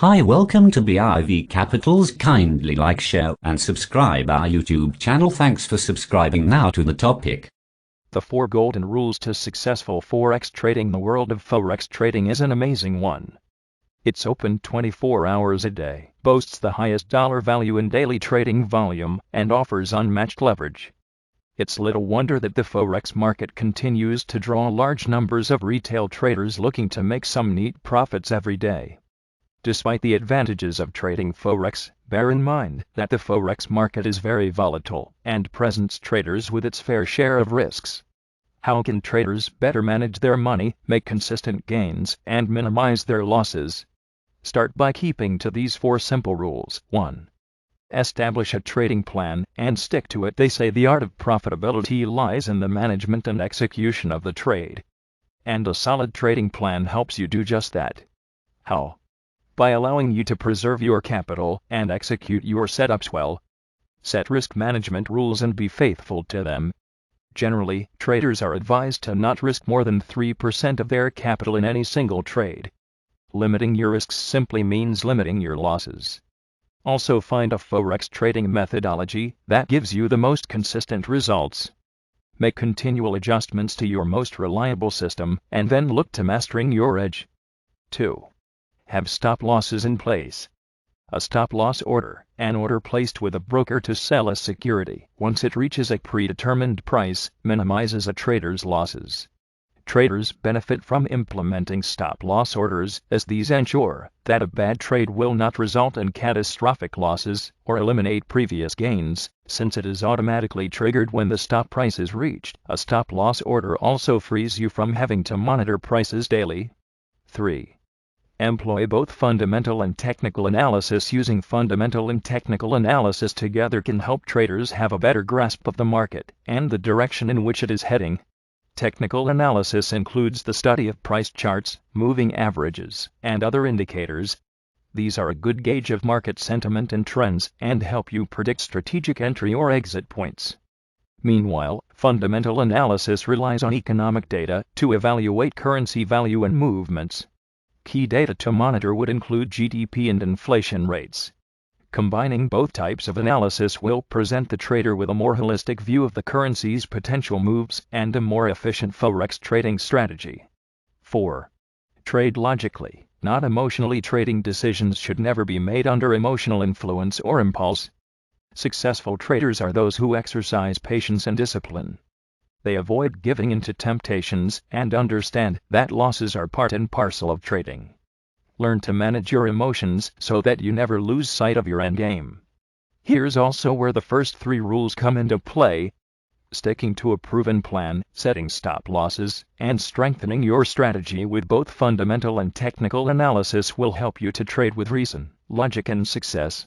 Hi, welcome to BIV Capitals. Kindly like, share and subscribe our YouTube channel. Thanks for subscribing. Now to the topic. The 4 golden rules to successful forex trading. The world of forex trading is an amazing one. It's open 24 hours a day, boasts the highest dollar value in daily trading volume, and offers unmatched leverage. It's little wonder that the forex market continues to draw large numbers of retail traders looking to make some neat profits every day. Despite the advantages of trading forex, bear in mind that the forex market is very volatile and presents traders with its fair share of risks. How can traders better manage their money, make consistent gains, and minimize their losses? Start by keeping to these 4 simple rules. 1. Establish a trading plan and stick to it. They say the art of profitability lies in the management and execution of the trade. And a solid trading plan helps you do just that. How? By allowing you to preserve your capital and execute your setups well. Set risk management rules and be faithful to them. Generally, traders are advised to not risk more than 3% of their capital in any single trade. Limiting your risks simply means limiting your losses. Also, find a forex trading methodology that gives you the most consistent results. Make continual adjustments to your most reliable system, and then look to mastering your edge. 2. Have stop losses in place. A stop loss order, an order placed with a broker to sell a security, once it reaches a predetermined price, minimizes a trader's losses. Traders benefit from implementing stop-loss orders, as these ensure that a bad trade will not result in catastrophic losses or eliminate previous gains, since it is automatically triggered when the stop price is reached. A stop-loss order also frees you from having to monitor prices daily. 3. Employ both fundamental and technical analysis. Using fundamental and technical analysis together can help traders have a better grasp of the market and the direction in which it is heading. Technical analysis includes the study of price charts, moving averages, and other indicators. These are a good gauge of market sentiment and trends and help you predict strategic entry or exit points. Meanwhile, fundamental analysis relies on economic data to evaluate currency value and movements. Key data to monitor would include GDP and inflation rates. Combining both types of analysis will present the trader with a more holistic view of the currency's potential moves and a more efficient forex trading strategy. 4. Trade logically, not emotionally. Trading decisions should never be made under emotional influence or impulse. Successful traders are those who exercise patience and discipline. They avoid giving in to temptations and understand that losses are part and parcel of trading. Learn to manage your emotions so that you never lose sight of your endgame. Here's also where the first 3 rules come into play. Sticking to a proven plan, setting stop losses, and strengthening your strategy with both fundamental and technical analysis will help you to trade with reason, logic, and success.